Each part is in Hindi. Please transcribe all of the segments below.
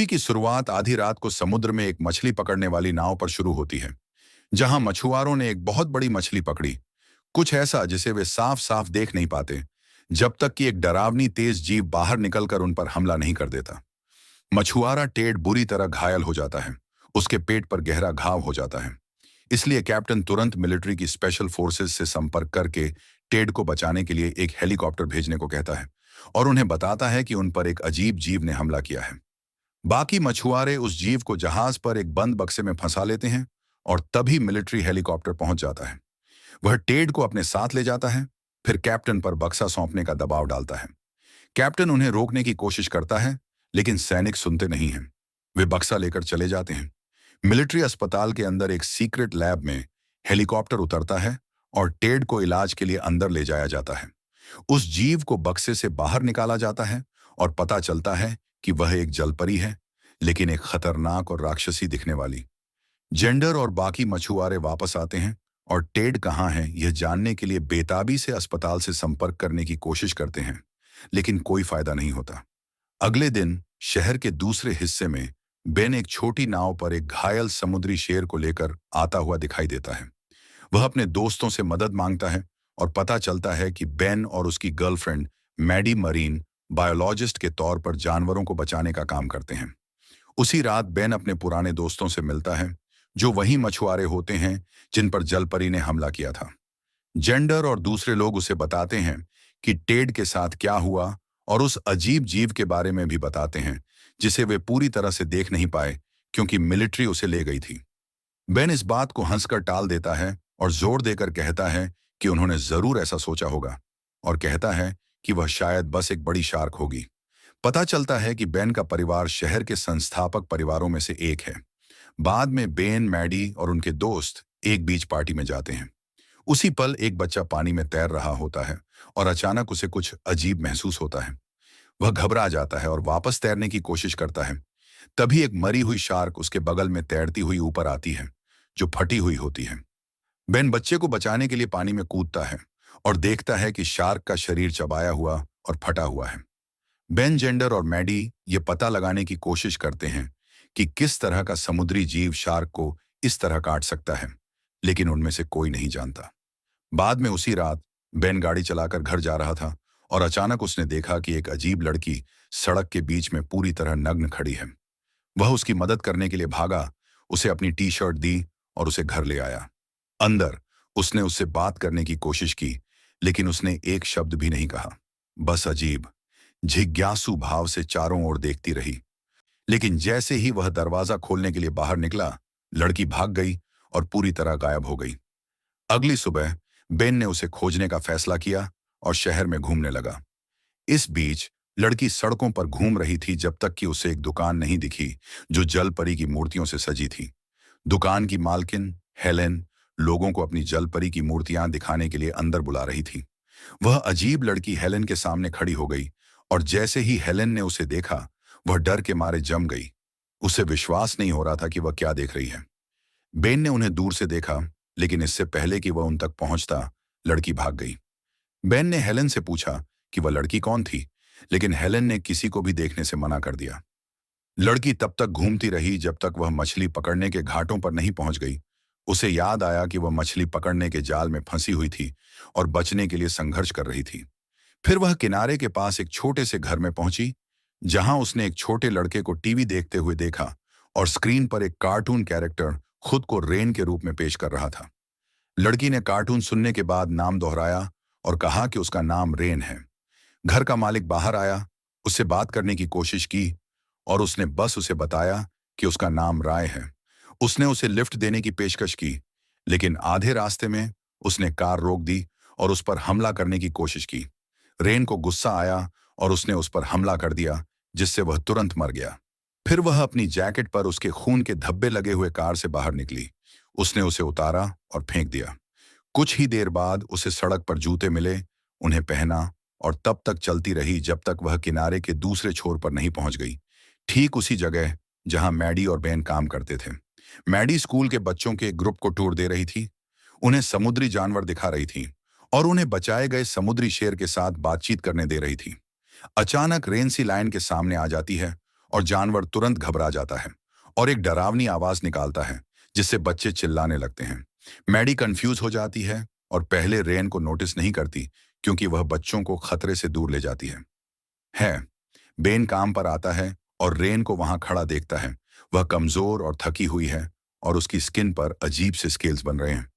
की शुरुआत आधी रात को समुद्र में एक मछली पकड़ने वाली नाव पर शुरू होती है, जहां मछुआरों ने एक बहुत बड़ी मछली पकड़ी। कुछ ऐसा जिसे वे साफ साफ देख नहीं पाते, जब तक कि एक डरावनी तेज जीव बाहर निकलकर उन पर हमला नहीं कर देता। मछुआरा टेड बुरी तरह घायल हो जाता है। उसके पेट पर गहरा घाव हो जाता है। इसलिए कैप्टन तुरंत मिलिट्री की स्पेशल फोर्सेस से संपर्क करके टेड को बचाने के लिए एक हेलीकॉप्टर भेजने को कहता है और उन्हें बताता है कि उन पर एक अजीब जीव ने हमला किया है। बाकी मछुआरे उस जीव को जहाज पर एक बंद बक्से में फंसा लेते हैं और तभी मिलिट्री हेलीकॉप्टर पहुंच जाता है। वह टेड को अपने साथ ले जाता है, फिर कैप्टन पर बक्सा सौंपने का दबाव डालता है। कैप्टन उन्हें रोकने की कोशिश करता है, लेकिन सैनिक सुनते नहीं हैं। वे बक्सा लेकर चले जाते हैं। मिलिट्री अस्पताल के अंदर एक सीक्रेट लैब में हेलीकॉप्टर उतरता है और टेड को इलाज के लिए अंदर ले जाया जाता है। उस जीव को बक्से से बाहर निकाला जाता है और पता चलता है कि वह एक जलपरी है, लेकिन एक खतरनाक और राक्षसी दिखने वाली। जेंडर और बाकी मछुआरे वापस आते हैं और टेड कहाँ है यह जानने के लिए बेताबी से अस्पताल से संपर्क करने की कोशिश करते हैं, लेकिन कोई फायदा नहीं होता। अगले दिन शहर के दूसरे हिस्से में बेन एक छोटी नाव पर एक घायल समुद्री शेर को लेकर आता हुआ दिखाई देता है। वह अपने दोस्तों से मदद मांगता है और पता चलता है कि बेन और उसकी गर्लफ्रेंड मैडी मरीन बायोलॉजिस्ट के तौर पर जानवरों को बचाने का काम करते हैं। उसी रात बेन अपने पुराने दोस्तों से मिलता है, जो वही मछुआरे होते हैं जिन पर जलपरी ने हमला किया था। जेंडर और दूसरे लोग उसे बताते हैं कि टेड के साथ क्या हुआ और उस अजीब जीव के बारे में भी बताते हैं, जिसे वे पूरी तरह से देख नहीं पाए क्योंकि मिलिट्री उसे ले गई थी। बेन इस बात को हंसकर टाल देता है और जोर देकर कहता है कि उन्होंने जरूर ऐसा सोचा होगा, और कहता है कि वह शायद बस एक बड़ी शार्क होगी। पता चलता है कि बेन का परिवार शहर के संस्थापक परिवारों में से एक है। बाद में बेन, मैडी और उनके दोस्त एक बीच पार्टी में जाते हैं। उसी पल एक बच्चा पानी में तैर रहा होता है और अचानक उसे कुछ अजीब महसूस होता है। वह घबरा जाता है और वापस तैरने की कोशिश करता है। तभी एक मरी हुई शार्क उसके बगल में तैरती हुई ऊपर आती है, जो फटी हुई होती है। बेन बच्चे को बचाने के लिए पानी में कूदता है और देखता है कि शार्क का शरीर चबाया हुआ और फटा हुआ है। बेन, जेंडर और मैडी ये पता लगाने की कोशिश करते हैं कि किस तरह का समुद्री जीव शार्क को इस तरह काट सकता है, लेकिन उनमें से कोई नहीं जानता। बाद में उसी रात बेन गाड़ी चलाकर घर जा रहा था और अचानक उसने देखा कि एक अजीब लड़की सड़क के बीच में पूरी तरह नग्न खड़ी है। वह उसकी मदद करने के लिए भागा, उसे अपनी टी शर्ट दी और उसे घर ले आया। अंदर उसने उससे बात करने की कोशिश की, लेकिन उसने एक शब्द भी नहीं कहा। बस अजीब, जिज्ञासु भाव से चारों ओर देखती रही। लेकिन जैसे ही वह दरवाजा खोलने के लिए बाहर निकला, लड़की भाग गई और पूरी तरह गायब हो गई। अगली सुबह बेन ने उसे खोजने का फैसला किया और शहर में घूमने लगा। इस बीच लड़की सड़कों पर घूम रही थी जब तक कि उसे एक दुकान नहीं दिखी जो जलपरी की मूर्तियों से सजी थी। दुकान की मालकिन हेलेन लोगों को अपनी जलपरी की मूर्तियां दिखाने के लिए अंदर बुला रही थी। वह अजीब लड़की हेलेन के सामने खड़ी हो गई और जैसे ही हेलेन ने उसे देखा, वह डर के मारे जम गई। उसे विश्वास नहीं हो रहा था कि वह क्या देख रही है। बेन ने उन्हें दूर से देखा, लेकिन इससे पहले कि वह उन तक पहुंचता, लड़की भाग गई। बेन ने हेलेन से पूछा कि वह लड़की कौन थी, लेकिन हेलेन ने किसी को भी देखने से मना कर दिया। लड़की तब तक घूमती रही जब तक वह मछली पकड़ने के घाटों पर नहीं पहुंच गई। उसे याद आया कि वह मछली पकड़ने के जाल में फंसी हुई थी और बचने के लिए संघर्ष कर रही थी। फिर वह किनारे के पास एक छोटे से घर में पहुंची, जहां उसने एक छोटे लड़के को टीवी देखते हुए देखा और स्क्रीन पर एक कार्टून कैरेक्टर खुद को रेन के रूप में पेश कर रहा था। लड़की ने कार्टून सुनने के बाद नाम दोहराया और कहा कि उसका नाम रेन है। घर का मालिक बाहर आया, उससे बात करने की कोशिश की और उसने बस उसे बताया कि उसका नाम राय है। उसने उसे लिफ्ट देने की पेशकश की, लेकिन आधे रास्ते में उसने कार रोक दी और उस पर हमला करने की कोशिश की। रेन को गुस्सा आया और उसने उस पर हमला कर दिया, जिससे वह तुरंत मर गया। फिर वह अपनी जैकेट पर उसके खून के धब्बे लगे हुए कार से बाहर निकली। उसने उसे उतारा और फेंक दिया। कुछ ही देर बाद उसे सड़क पर जूते मिले, उन्हें पहना और तब तक चलती रही जब तक वह किनारे के दूसरे छोर पर नहीं पहुंच गई, ठीक उसी जगह जहां मैडी और बेन काम करते थे। मैडी स्कूल के बच्चों के एक ग्रुप को टूर दे रही थी, उन्हें समुद्री जानवर दिखा रही थी और उन्हें बचाए गए समुद्री शेर के साथ बातचीत करने दे रही थी। अचानक रेन सी लाइन के सामने आ जाती है और जानवर तुरंत घबरा जाता है और एक डरावनी आवाज निकालता है जिससे बच्चे चिल्लाने लगते हैं। मैडी कंफ्यूज हो जाती है और पहले रेन को नोटिस नहीं करती क्योंकि वह बच्चों को खतरे से दूर ले जाती है। बेन काम पर आता है और रेन को वहां खड़ा देखता है। वह कमजोर और थकी हुई है और उसकी स्किन पर अजीब से स्केल्स बन रहे हैं।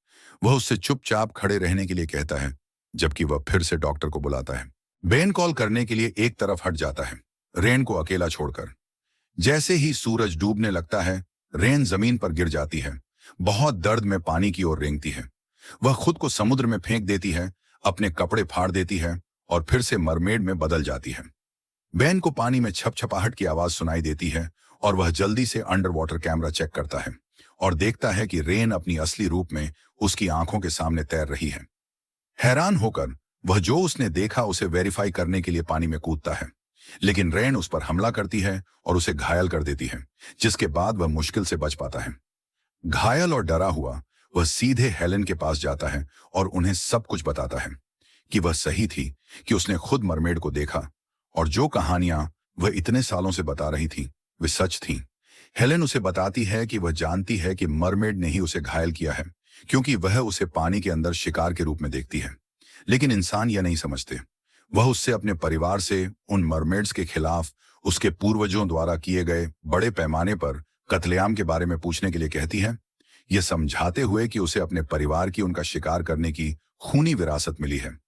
वह उससे चुपचाप खड़े रहने के लिए कहता है, जबकि वह फिर से डॉक्टर को बुलाता है। बेन कॉल करने के लिए एक तरफ हट जाता है, रेन को अकेला छोड़कर। जैसे ही सूरज डूबने लगता है, रेन जमीन पर गिर जाती है, बहुत दर्द में पानी की ओर रेंगती है। वह खुद को समुद्र में फेंक देती है, अपने कपड़े फाड़ देती है और फिर से मरमेड में बदल जाती है। बेन को पानी में छपछपाहट की आवाज सुनाई देती है और वह जल्दी से अंडर वाटर कैमरा चेक करता है और देखता है कि रेन अपनी असली रूप में उसकी आंखों के सामने तैर रही है। हैरान होकर वह जो उसने देखा उसे वेरीफाई करने के लिए पानी में कूदता है, लेकिन रेन उस पर हमला करती है और उसे घायल कर देती है, जिसके बाद वह मुश्किल से बच पाता है। घायल और डरा हुआ वह सीधे हेलेन के पास जाता है और उन्हें सब कुछ बताता है कि वह सही थी, कि उसने खुद मरमेड को देखा और जो कहानियां वह इतने सालों से बता रही थी वे सच थीं। हेलेन उसे बताती है कि वह जानती है कि मरमेड ने ही उसे घायल किया है, क्योंकि वह उसे पानी के अंदर शिकार के रूप में देखती है। लेकिन इंसान यह नहीं समझते। वह उससे अपने परिवार से उन मरमेड्स के खिलाफ उसके पूर्वजों द्वारा किए गए बड़े पैमाने पर कत्लेआम के बारे में पूछने के लिए कहती है, यह समझाते हुए कि उसे अपने परिवार की उनका शिकार करने की खूनी विरासत मिली है।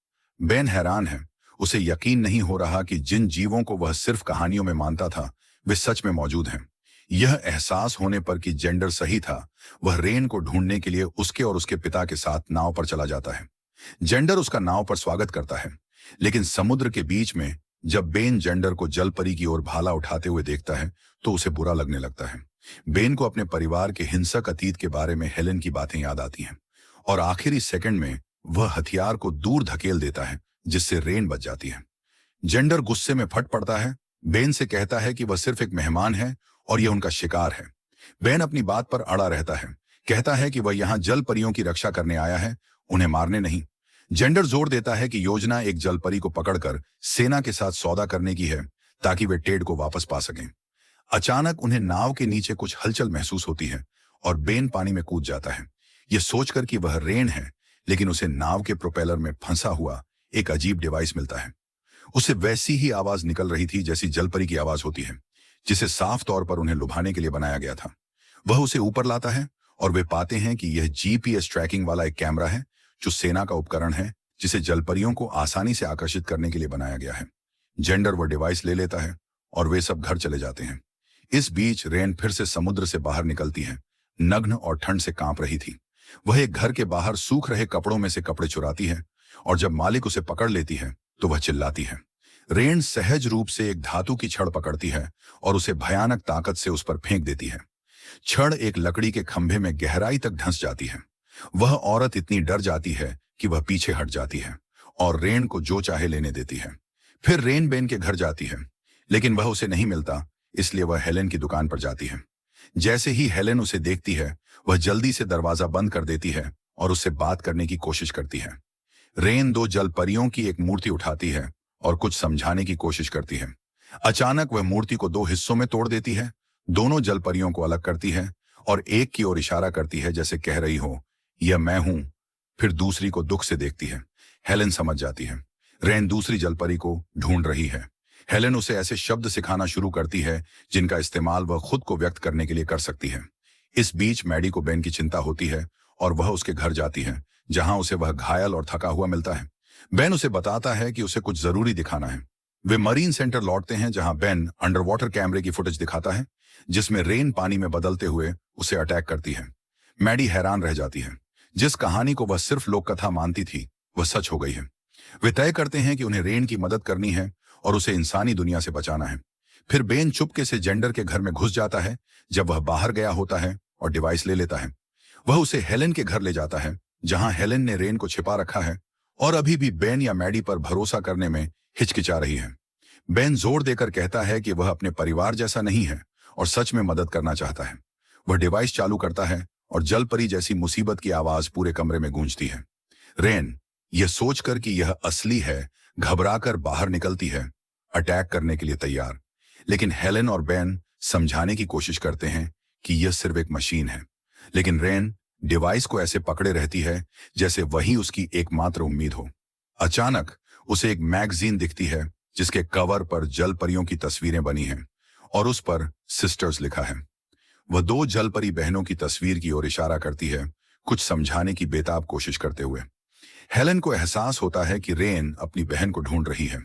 बेन हैरान है। उसे यकीन नहीं हो रहा कि जिन जीवों को वह सिर्फ कहानियों में मानता था वे सच में मौजूद हैं। यह एहसास होने पर कि जेंडर सही था, वह रेन को ढूंढने के लिए उसके और उसके पिता के साथ नाव पर चला जाता है। जेंडर उसका नाव पर स्वागत करता है, लेकिन समुद्र के बीच में जब बेन जेंडर को जल परी की ओर भाला उठाते हुए देखता है तो उसे बुरा लगने लगता है। बेन को अपने परिवार के हिंसक अतीत के बारे में हेलेन की बातें याद आती हैं और आखिरी सेकंड में वह हथियार को दूर धकेल देता है, जिससे रेन बच जाती है। जेंडर गुस्से में फट पड़ता है, बेन से कहता है कि वह सिर्फ एक मेहमान है और यह उनका शिकार है। बेन अपनी बात पर अड़ा रहता है, कहता है कि वह यहाँ जल परियों की रक्षा करने आया है, उन्हें मारने नहीं। जेंडर जोर देता है कि योजना एक जल परी को पकड़कर सेना के साथ सौदा करने की है, ताकि वे टेड को वापस पा सकें। अचानक उन्हें नाव के नीचे कुछ हलचल महसूस होती है और बेन पानी में कूद जाता है, यह सोचकर कि वह रेन है, लेकिन उसे नाव के प्रोपेलर में फंसा हुआ एक अजीब डिवाइस मिलता है। उसे वैसी ही आवाज निकल रही थी जैसी जलपरी की आवाज होती है, जिसे साफ तौर पर उन्हें लुभाने के लिए बनाया गया था। वह उसे ऊपर लाता है और वे पाते हैं कि यह जीपीएस ट्रैकिंग वाला एक कैमरा है, जो सेना का उपकरण है, जिसे जलपरियों को आसानी से आकर्षित करने के लिए बनाया गया है। जेंडर वह डिवाइस ले लेता है और वे सब घर चले जाते हैं। इस बीच रेन फिर से समुद्र से बाहर निकलती है, नग्न और ठंड से कांप रही थी। वह एक घर के बाहर सूख रहे कपड़ों में से कपड़े चुराती है और जब मालिक उसे पकड़ लेती है तो वह चिल्लाती है। रेन सहज रूप से एक धातु की छड़ पकड़ती है और उसे भयानक ताकत से उस पर फेंक देती है। छड़ एक लकड़ी के खंभे में गहराई तक धंस जाती है। वह औरत इतनी डर जाती है कि वह पीछे हट जाती है और रेन को जो चाहे लेने देती है। फिर रेन बेन के घर जाती है, लेकिन वह उसे नहीं मिलता, इसलिए वह हेलेन की दुकान पर जाती है। जैसे ही हेलेन उसे देखती है, वह जल्दी से दरवाजा बंद कर देती है और उससे बात करने की कोशिश करती है। रेन दो जल परियों की एक मूर्ति उठाती है और कुछ समझाने की कोशिश करती है। अचानक वह मूर्ति को दो हिस्सों में तोड़ देती है, दोनों जल परियों को अलग करती है और एक की ओर इशारा करती है जैसे कह रही हो, यह मैं हूं। फिर दूसरी को दुख से देखती है। हेलेन समझ जाती है, रेन दूसरी जलपरी को ढूंढ रही है। हेलेन उसे ऐसे शब्द सिखाना शुरू करती है जिनका इस्तेमाल वह खुद को व्यक्त करने के लिए कर सकती है। इस बीच मैडी को बेन की चिंता होती है और वह उसके घर जाती है, जहां उसे वह घायल और थका हुआ मिलता है। बेन उसे बताता है कि उसे कुछ जरूरी दिखाना है। वे मरीन सेंटर लौटते हैं, जहां बेन अंडर वाटर कैमरे की फुटेज दिखाता है, जिसमें रेन पानी में बदलते हुए उसे अटैक करती है। मैडी हैरान रह जाती है। जिस कहानी को वह सिर्फ लोक कथा मानती थी वह सच हो गई है। वे तय करते हैं कि उन्हें रेन की मदद करनी है और उसे इंसानी दुनिया से बचाना है। फिर बेन चुपके से जेंडर के घर में घुस जाता है जब वह बाहर गया होता है और डिवाइस ले लेता है। वह उसे हेलेन के घर ले जाता है, जहां हेलेन ने रेन को छिपा रखा है और अभी भी बेन या मैडी पर भरोसा करने में हिचकिचा रही है। बेन जोर देकर कहता है कि वह अपने परिवार जैसा नहीं है और सच में मदद करना चाहता है। वह डिवाइस चालू करता है और जलपरी जैसी मुसीबत की आवाज पूरे कमरे में गूंजती है। रेन, यह सोचकर कि यह असली है, घबराकर बाहर निकलती है, अटैक करने के लिए तैयार। लेकिन हेलेन और बेन समझाने की कोशिश करते हैं कि यह सिर्फ एक मशीन है। लेकिन रेन डिवाइस को ऐसे पकड़े रहती है जैसे वही उसकी एकमात्र उम्मीद हो। अचानक उसे एक मैगजीन दिखती है जिसके कवर पर जल परियों की तस्वीरें बनी हैं और उस पर सिस्टर्स लिखा है। वह दो जल परी बहनों की तस्वीर की ओर इशारा करती है, कुछ समझाने की बेताब कोशिश करते हुए। हेलेन को एहसास होता है कि रेन अपनी बहन को ढूंढ रही है।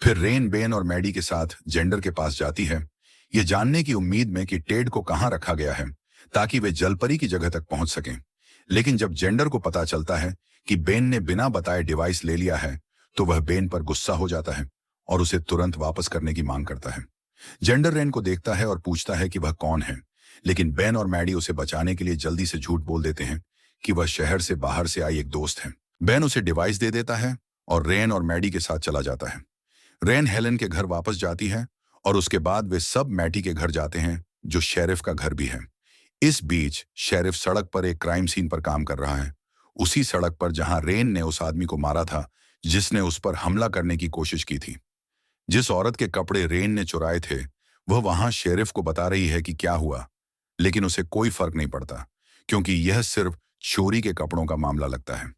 फिर रेन बेन और मैडी के साथ जेंडर के पास जाती है, ये जानने की उम्मीद में कि टेड को कहां रखा गया है ताकि वे जलपरी की जगह तक पहुंच सकें। लेकिन जब जेंडर को पता चलता है कि बेन ने बिना बताए डिवाइस ले लिया है, तो वह बेन पर गुस्सा हो जाता है और उसे तुरंत वापस करने की मांग करता है। जेंडर रेन को देखता है और पूछता है कि वह कौन है, लेकिन बेन और मैडी उसे बचाने के लिए जल्दी से झूठ बोल देते हैं कि वह शहर से बाहर से आई एक दोस्त है। बेन उसे डिवाइस दे देता है और रेन और मैडी के साथ चला जाता है। रेन हेलेन के घर वापस जाती है और उसके बाद वे सब मैटी के घर जाते हैं, जो शेरिफ का घर भी है। इस बीच शेरिफ सड़क पर एक क्राइम सीन पर काम कर रहा है, उसी सड़क पर जहां रेन ने उस आदमी को मारा था जिसने उस पर हमला करने की कोशिश की थी। जिस औरत के कपड़े रेन ने चुराए थे, वह वहां शेरिफ को बता रही है कि क्या हुआ, लेकिन उसे कोई फर्क नहीं पड़ता क्योंकि यह सिर्फ चोरी के कपड़ों का मामला लगता है।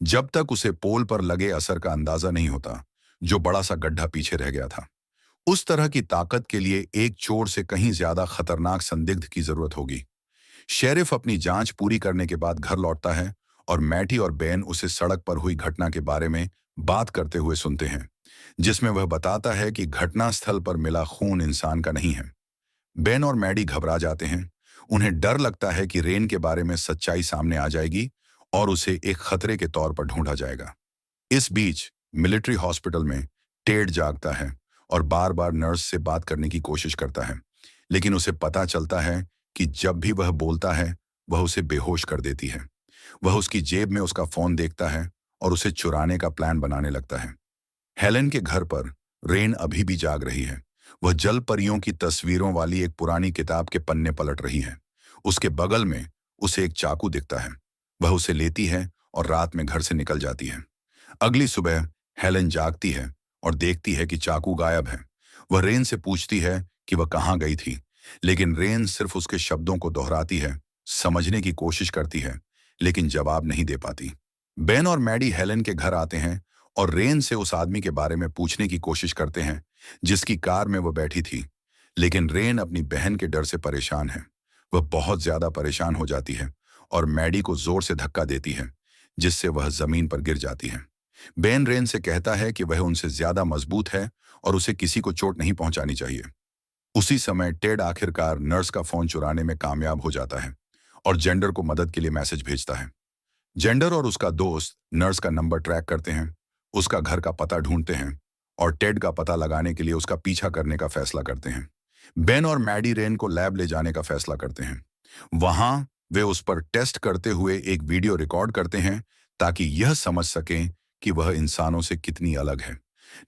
जब तक उसे पोल पर लगे असर का अंदाजा नहीं होता, जो बड़ा सा गड्ढा पीछे रह गया था। उस तरह की ताकत के लिए एक चोर से कहीं ज्यादा खतरनाक संदिग्ध की जरूरत होगी। शेरिफ अपनी जांच पूरी करने के बाद घर लौटता है और मैटी और बेन उसे सड़क पर हुई घटना के बारे में बात करते हुए सुनते हैं, जिसमें वह बताता है कि घटनास्थल पर मिला खून इंसान का नहीं है। बेन और मैडी घबरा जाते हैं। उन्हें डर लगता है कि रेन के बारे में सच्चाई सामने आ जाएगी और उसे एक खतरे के तौर पर ढूंढा जाएगा। इस बीच मिलिट्री हॉस्पिटल में टेड जागता है और बार बार नर्स से बात करने की कोशिश करता है, लेकिन उसे पता चलता है कि जब भी वह बोलता है, वह उसे बेहोश कर देती है। वह उसकी जेब में उसका फोन देखता है और उसे चुराने का प्लान बनाने लगता है। हेलेन के घर पर रेन अभी भी जाग रही है। वह जल परियों की तस्वीरों वाली एक पुरानी किताब के पन्ने पलट रही है। उसके बगल में उसे एक चाकू दिखता है। वह उसे लेती है और रात में घर से निकल जाती है। अगली सुबह हेलेन जागती है और देखती है कि चाकू गायब है। वह रेन से पूछती है कि वह कहाँ गई थी, लेकिन रेन सिर्फ उसके शब्दों को दोहराती है, समझने की कोशिश करती है, लेकिन जवाब नहीं दे पाती। बेन और मैडी हेलेन के घर आते हैं और रेन से उस आदमी के बारे में पूछने की कोशिश करते हैं जिसकी कार में वह बैठी थी, लेकिन रेन अपनी बहन के डर से परेशान है। वह बहुत ज्यादा परेशान हो जाती है और मैडी को जोर से धक्का देती है, जिससे वह जमीन पर गिर जाती है। बेन रेन से कहता है कि वह उनसे ज्यादा मजबूत है और उसे किसी को चोट नहीं पहुंचानी चाहिए। उसी समय टेड आखिरकार नर्स का फोन चुराने में कामयाब हो जाता है और जेंडर को मदद के लिए मैसेज भेजता है। जेंडर और उसका दोस्त नर्स का नंबर ट्रैक करते हैं, उसका घर का पता ढूंढते हैं और टेड का पता लगाने के लिए उसका पीछा करने का फैसला करते हैं। बेन और मैडी रेन को लैब ले जाने का फैसला करते हैं। वहां वे उस पर टेस्ट करते हुए एक वीडियो रिकॉर्ड करते हैं ताकि यह समझ सकें कि वह इंसानों से कितनी अलग है।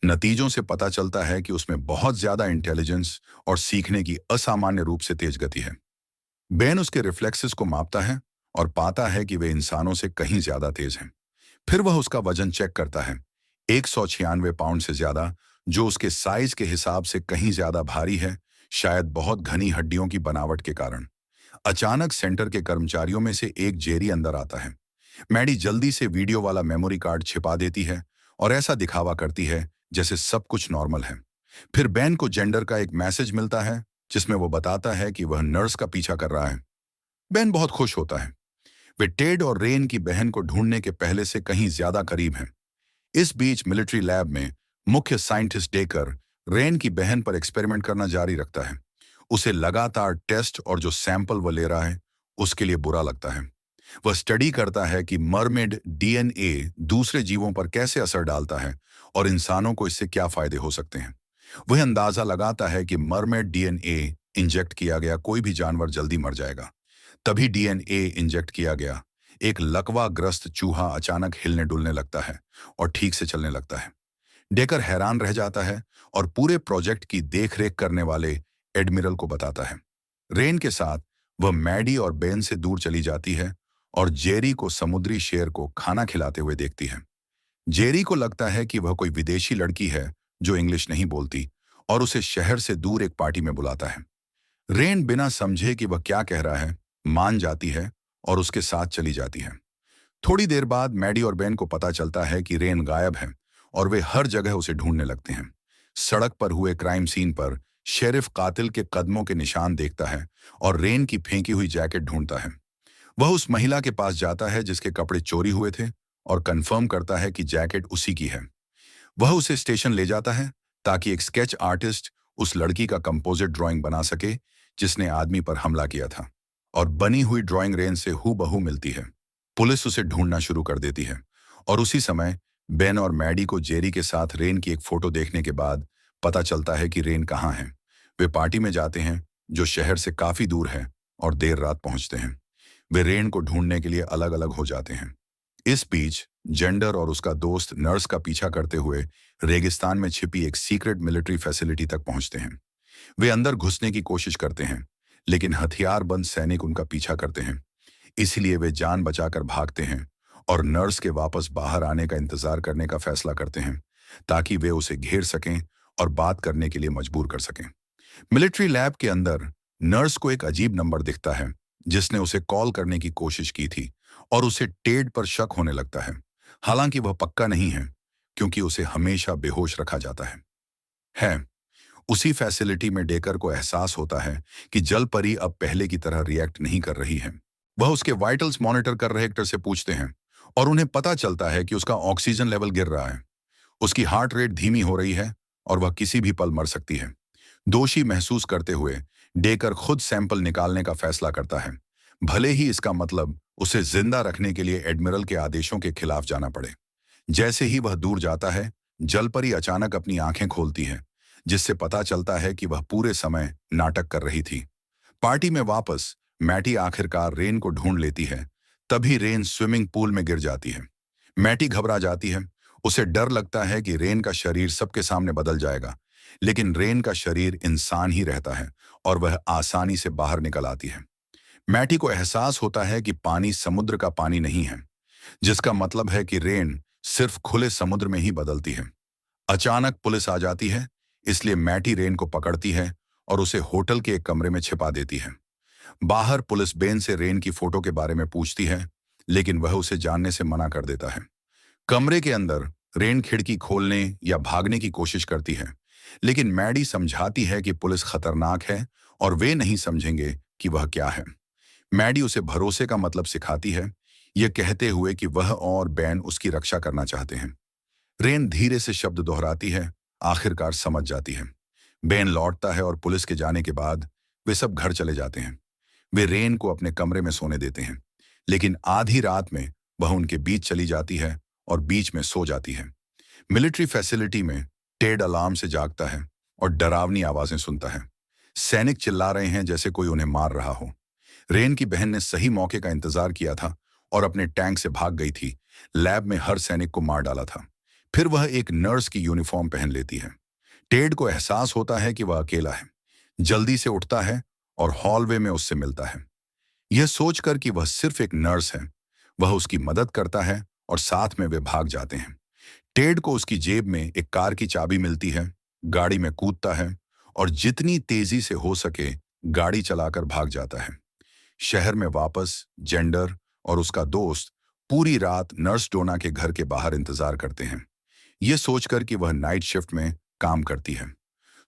नतीजों से पता चलता है कि उसमें बहुत ज्यादा इंटेलिजेंस और सीखने की असामान्य रूप से तेज गति है। बेन उसके रिफ्लेक्सेस को मापता है और पाता है कि वे इंसानों से कहीं ज्यादा तेज हैं। फिर वह उसका वजन चेक करता है, 196 पाउंड से ज्यादा, जो उसके साइज के हिसाब से कहीं ज्यादा भारी है, शायद बहुत घनी हड्डियों की बनावट के कारण। अचानक सेंटर के कर्मचारियों में से एक जेरी अंदर आता है। मैडी जल्दी से वीडियो वाला मेमोरी कार्ड छिपा देती है और ऐसा दिखावा करती है जैसे सब कुछ नॉर्मल है। फिर बेन को जेंडर का एक मैसेज मिलता है जिसमें वो बताता है कि वह नर्स का पीछा कर रहा है। बेन बहुत खुश होता है। वे टेड और रेन की बहन को ढूंढने के पहले से कहीं ज्यादा करीब हैं। इस बीच मिलिट्री लैब में मुख्य साइंटिस्ट डेकर रेन की बहन पर एक्सपेरिमेंट करना जारी रखता है। उसे लगातार टेस्ट और जो सैंपल वह ले रहा है उसके लिए बुरा लगता है। वह स्टडी करता है कि मरमेड डीएनए दूसरे जीवों पर कैसे असर डालता है और इंसानों को इससे क्या फायदे हो सकते हैं। वह अंदाजा लगाता है कि मरमेड डीएनए इंजेक्ट किया गया कोई भी जानवर जल्दी मर जाएगा। तभी डीएनए इंजेक्ट किया गया एक लकवाग्रस्त चूहा अचानक हिलने डुलने लगता है और ठीक से चलने लगता है। डेकर हैरान रह जाता है और पूरे प्रोजेक्ट की देखरेख करने वाले एडमिरल को बताता है। रेन के साथ वह मैडी और बेन से दूर चली जाती है और जेरी को समुद्री शेर को खाना खिलाते हुए देखती है। जेरी को लगता है कि वह कोई विदेशी लड़की है जो इंग्लिश नहीं बोलती और उसे शहर से दूर एक पार्टी में बुलाता है। रेन बिना समझे कि वह क्या कह रहा है मान जाती है और उसके साथ चली जाती है। थोड़ी देर बाद मैडी और बेन को पता चलता है कि रेन गायब है और वे हर जगह उसे ढूंढने लगते हैं। सड़क पर हुए क्राइम सीन पर शेरिफ कातिल के कदमों के निशान देखता है और रेन की फेंकी हुई जैकेट ढूंढता है। वह उस महिला के पास जाता है जिसके कपड़े चोरी हुए थे और कंफर्म करता है कि जैकेट उसी की है। वह उसे स्टेशन ले जाता है ताकि एक स्केच आर्टिस्ट उस लड़की का कंपोजिट ड्राइंग बना सके जिसने आदमी पर हमला किया था, और बनी हुई ड्राइंग रेन से हूबहू मिलती है। पुलिस उसे ढूंढना शुरू कर देती है और उसी समय बेन और मैडी को जेरी के साथ रेन की एक फोटो देखने के बाद पता चलता है कि रेन कहाँ है। वे पार्टी में जाते हैं जो शहर से काफी दूर है और देर रात पहुंचते हैं। वे रेन को ढूंढने के लिए अलग अलग हो जाते हैं। इस बीच जेंडर और उसका दोस्त नर्स का पीछा करते हुए रेगिस्तान में छिपी एक सीक्रेट मिलिट्री फैसिलिटी तक पहुंचते हैं। वे अंदर घुसने की कोशिश करते हैं लेकिन हथियारबंद सैनिक उनका पीछा करते हैं। इसलिए वे जान बचाकर भागते हैं और नर्स के वापस बाहर आने का इंतजार करने का फैसला करते हैं ताकि वे उसे घेर सकें और बात करने के लिए मजबूर कर सकें। मिलिट्री लैब के अंदर नर्स को एक अजीब नंबर दिखता है जिसने उसे कॉल करने की कोशिश की थी और उसे टेड पर शक होने लगता है। हालांकि वह पक्का नहीं है क्योंकि उसे हमेशा बेहोश रखा जाता है। उसी फैसिलिटी में डेकर को एहसास होता है कि जल परी अब पहले की तरह रिएक्ट नहीं कर रही है। वह उसके वाइटल्स मॉनिटर कर रहे एक्टर से पूछते हैं और उन्हें पता चलता है कि उसका ऑक्सीजन लेवल गिर रहा है। उसकी हार्ट रेट धीमी हो रही है और वह किसी भी पल मर सकती है। दोषी महसूस करते हुए डेकर खुद सैंपल निकालने का फैसला करता है, भले ही इसका मतलब उसे जिंदा रखने के लिए एडमिरल के आदेशों के खिलाफ जाना पड़े। जैसे ही वह दूर जाता है, जलपरी अचानक अपनी आंखें खोलती है जिससे पता चलता है कि वह पूरे समय नाटक कर रही थी। पार्टी में वापस मैटी आखिरकार रेन को ढूंढ लेती है। तभी रेन स्विमिंग पूल में गिर जाती है। मैटी घबरा जाती है। उसे डर लगता है कि रेन का शरीर सबके सामने बदल जाएगा, लेकिन रेन का शरीर इंसान ही रहता है और वह आसानी से बाहर निकल आती है। मैटी को एहसास होता है कि पानी समुद्र का पानी नहीं है, जिसका मतलब है कि रेन सिर्फ खुले समुद्र में ही बदलती है। अचानक पुलिस आ जाती है, इसलिए मैटी रेन को पकड़ती है और उसे होटल के एक कमरे में छिपा देती है। बाहर पुलिस बेन से रेन की फोटो के बारे में पूछती है, लेकिन वह उसे जानने से मना कर देता है। कमरे के अंदर रेन खिड़की खोलने या भागने की कोशिश करती है, लेकिन मैडी समझाती है कि पुलिस खतरनाक है और वे नहीं समझेंगे कि वह क्या है। मैडी उसे भरोसे का मतलब सिखाती है, यह कहते हुए कि वह और बेन उसकी रक्षा करना चाहते हैं। रेन धीरे से शब्द दोहराती है, आखिरकार समझ जाती है। बेन लौटता है और पुलिस के जाने के बाद वे सब घर चले जाते हैं। वे रेन को अपने कमरे में सोने देते हैं, लेकिन आधी रात में वह उनके बीच चली जाती है और बीच में सो जाती है। मिलिट्री फैसिलिटी में टेड अलार्म से जागता है और डरावनी आवाजें सुनता है। सैनिक चिल्ला रहे हैं जैसे कोई उन्हें मार रहा हो। रेन की बहन ने सही मौके का इंतजार किया था और अपने टैंक से भाग गई थी। लैब में हर सैनिक को मार डाला था। फिर वह एक नर्स की यूनिफॉर्म पहन लेती है। टेड को एहसास होता है कि वह अकेला है। जल्दी से उठता है और हॉलवे में उससे मिलता है। यह सोचकर कि वह सिर्फ एक नर्स है, वह उसकी मदद करता है और साथ में वे भाग जाते हैं। टेड को उसकी जेब में एक कार की चाबी मिलती है, गाड़ी में कूदता है और जितनी तेजी से हो सके गाड़ी चलाकर भाग जाता है। शहर में वापस जेंडर और उसका दोस्त पूरी रात नर्स डोना के घर के बाहर इंतजार करते हैं, यह सोचकर कि वह नाइट शिफ्ट में काम करती है।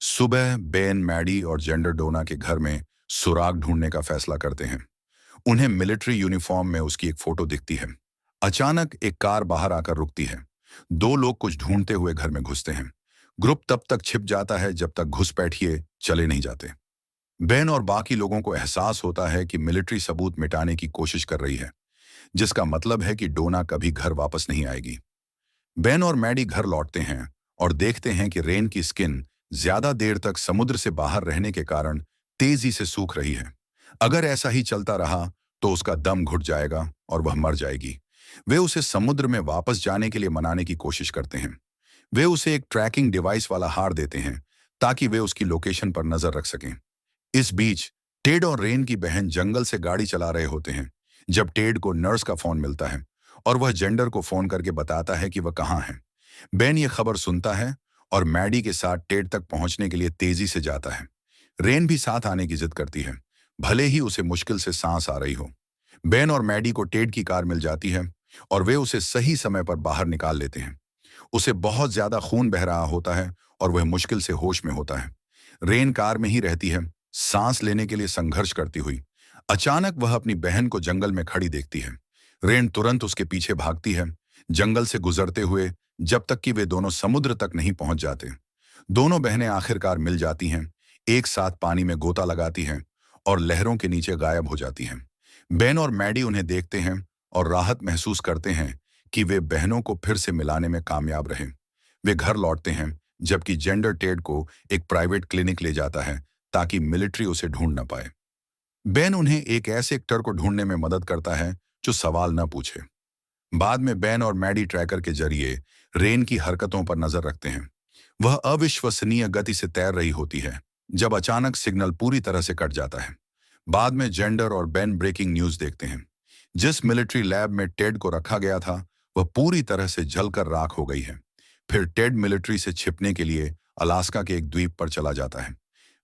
सुबह बेन, मैडी और जेंडर डोना के घर में सुराग ढूंढने का फैसला करते हैं। उन्हें मिलिट्री यूनिफॉर्म में उसकी एक फोटो दिखती है। अचानक एक कार बाहर आकर रुकती है। दो लोग कुछ ढूंढते हुए घर में घुसते हैं। ग्रुप तब तक छिप जाता है जब तक घुसपैठिए चले नहीं जाते। बेन और बाकी लोगों को एहसास होता है कि मिलिट्री सबूत मिटाने की कोशिश कर रही है, जिसका मतलब है कि डोना कभी घर वापस नहीं आएगी। बेन और मैडी घर लौटते हैं और देखते हैं कि रेन की स्किन ज्यादा देर तक समुद्र से बाहर रहने के कारण तेजी से सूख रही है। अगर ऐसा ही चलता रहा तो उसका दम घुट जाएगा और वह मर जाएगी। वे उसे समुद्र में वापस जाने के लिए मनाने की कोशिश करते हैं। वे उसे एक ट्रैकिंग डिवाइस वाला हार देते हैं ताकि वे उसकी लोकेशन पर नजर रख सकें। इस बीच टेड और रेन की बहन जंगल से गाड़ी चला रहे होते हैं जब टेड को नर्स का फोन मिलता है और वह जेंडर को फोन करके बताता है कि वह कहाँ है। बेन ये खबर सुनता है और मैडी के साथ टेड तक पहुंचने के लिए तेजी से जाता है। रेन भी साथ आने की जिद करती है, भले ही उसे मुश्किल से सांस आ रही हो। बेन और मैडी को टेड की कार मिल जाती है और वे उसे सही समय पर बाहर निकाल लेते हैं। उसे बहुत ज्यादा खून बह रहा होता है और वह मुश्किल से होश में होता है। रेन कार में ही रहती है, सांस लेने के लिए संघर्ष करती हुई। अचानक वह अपनी बहन को जंगल में खड़ी देखती है। रेन तुरंत उसके पीछे भागती है, जंगल से गुजरते हुए, जब तक कि वे दोनों समुद्र तक नहीं पहुंच जाते। दोनों बहनें आखिरकार मिल जाती हैं, एक साथ पानी में गोता लगाती हैं और लहरों के नीचे गायब हो जाती हैं। बेन और मैडी उन्हें देखते हैं और राहत महसूस करते हैं कि वे बहनों को फिर से मिलाने में कामयाब रहे। वे घर लौटते हैं, जबकि जेंडर टेड को एक प्राइवेट क्लिनिक ले जाता है ताकि मिलिट्री उसे ढूंढ न पाए। बेन उन्हें एक ऐसे एक्टर को ढूंढने में मदद करता है जो सवाल न पूछे। बाद में बेन और मैडी ट्रैकर के जरिए रेन की हरकतों पर नजर रखते हैं। वह अविश्वसनीय गति से तैर रही होती है, जब अचानक सिग्नल पूरी तरह से कट जाता है। बाद में जेंडर और बेन ब्रेकिंग न्यूज देखते हैं। जिस मिलिट्री लैब में टेड को रखा गया था, वह पूरी तरह से जलकर राख हो गई है। फिर टेड मिलिट्री से छिपने के लिए अलास्का के एक द्वीप पर चला जाता है।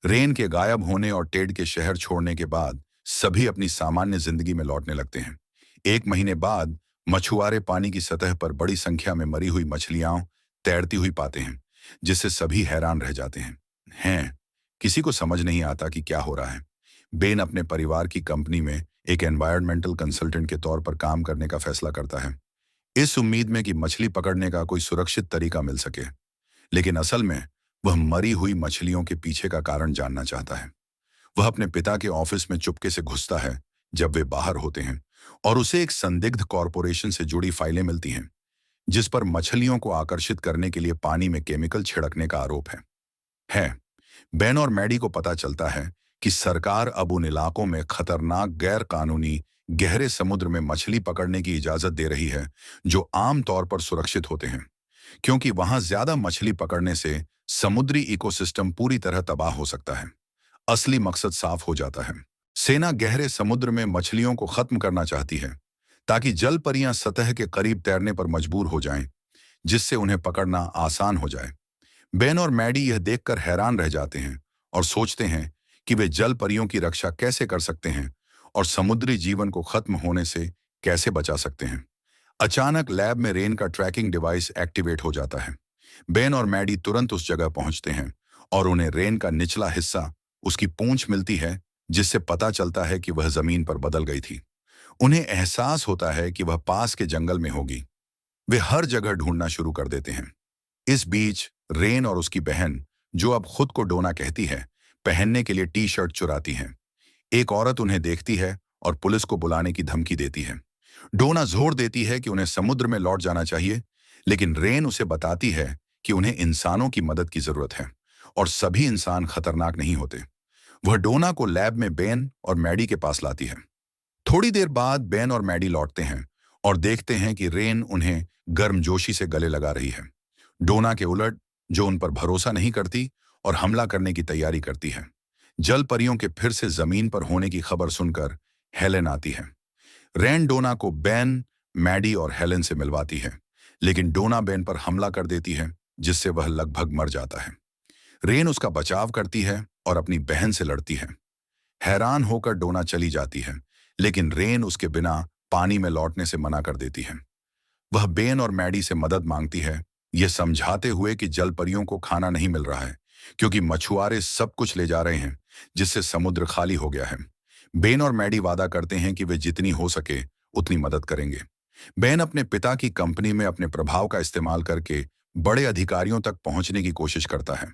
रेन के गायब होने और टेड के शहर छोड़ने के बाद सभी अपनी सामान्य जिंदगी में लौटने लगते हैं। 1 महीने बाद मछुआरे पानी की सतह पर बड़ी संख्या में मरी हुई मछलियां तैरती हुई पाते हैं, जिससे सभी हैरान रह जाते हैं। किसी को समझ नहीं आता कि क्या हो रहा है। बेन अपने परिवार की कंपनी में एक एनवायरमेंटल कंसल्टेंट के तौर पर काम करने का फैसला करता है, इस उम्मीद में कि मछली पकड़ने का कोई सुरक्षित तरीका मिल सके। लेकिन असल में वह मरी हुई मछलियों के पीछे का कारण जानना चाहता है। वह अपने पिता के ऑफिस में चुपके से घुसता है जब वे बाहर होते हैं, और उसे एक संदिग्ध कॉरपोरेशन से जुड़ी फाइलें मिलती हैं, जिस पर मछलियों को आकर्षित करने के लिए पानी में केमिकल छिड़कने का आरोप है। बेन और मैडी को पता चलता है कि सरकार अब उन इलाकों में खतरनाक गैर कानूनी गहरे समुद्र में मछली पकड़ने की इजाजत दे रही है, जो आमतौर पर सुरक्षित होते हैं, क्योंकि वहां ज्यादा मछली पकड़ने से समुद्री इकोसिस्टम पूरी तरह तबाह हो सकता है। असली मकसद साफ हो जाता है। सेना गहरे समुद्र में मछलियों को खत्म करना चाहती है, ताकि जल परियां सतह के करीब तैरने पर मजबूर हो जाएं, जिससे उन्हें पकड़ना आसान हो जाए। बेन और मैडी यह देखकर हैरान रह जाते हैं और सोचते हैं कि वे जल परियों की रक्षा कैसे कर सकते हैं और समुद्री जीवन को खत्म होने से कैसे बचा सकते हैं। अचानक लैब में रेन का ट्रैकिंग डिवाइस एक्टिवेट हो जाता है। बेन और मैडी तुरंत उस जगह पहुंचते हैं और उन्हें रेन का निचला हिस्सा, उसकी पूंछ मिलती है, जिससे पता चलता है कि वह जमीन पर बदल गई थी। उन्हें एहसास होता है कि वह पास के जंगल में होगी। वे हर जगह ढूंढना शुरू कर देते हैं। इस बीच रेन और उसकी बहन, जो अब खुद को डोना कहती है, पहनने के लिए टी शर्ट चुराती हैं। एक औरत उन्हें देखती है और पुलिस को बुलाने की धमकी देती है। डोना जोर देती है कि उन्हें समुद्र में लौट जाना चाहिए, लेकिन रेन उसे बताती है कि उन्हें इंसानों की मदद की जरूरत है और सभी इंसान खतरनाक नहीं होते। वह डोना को लैब में बेन और मैडी के पास लाती है। थोड़ी देर बाद बेन और मैडी लौटते हैं और देखते हैं कि रेन उन्हें गर्मजोशी से गले लगा रही है। डोना के उलट, जो उन पर भरोसा नहीं करती और हमला करने की तैयारी करती है। जल परियों के फिर से जमीन पर होने की खबर सुनकर हेलेन आती है। रेन डोना को बेन, मैडी और हेलेन से मिलवाती है, लेकिन डोना बेन पर हमला कर देती है, जिससे वह लगभग मर जाता है। रेन उसका बचाव करती है और अपनी बहन से लड़ती है। हैरान होकर डोना चली जाती है, लेकिन रेन उसके बिना पानी में लौटने से मना कर देती है। वह बेन और मैडी से मदद मांगती है, यह समझाते हुए कि जल परियों को खाना नहीं मिल रहा है, क्योंकि मछुआरे सब कुछ ले जा रहे हैं, जिससे समुद्र खाली हो गया है। बेन और मैडी वादा करते हैं कि वे जितनी हो सके उतनी मदद करेंगे। बेन अपने पिता की कंपनी में अपने प्रभाव का इस्तेमाल करके बड़े अधिकारियों तक पहुंचने की कोशिश करता है।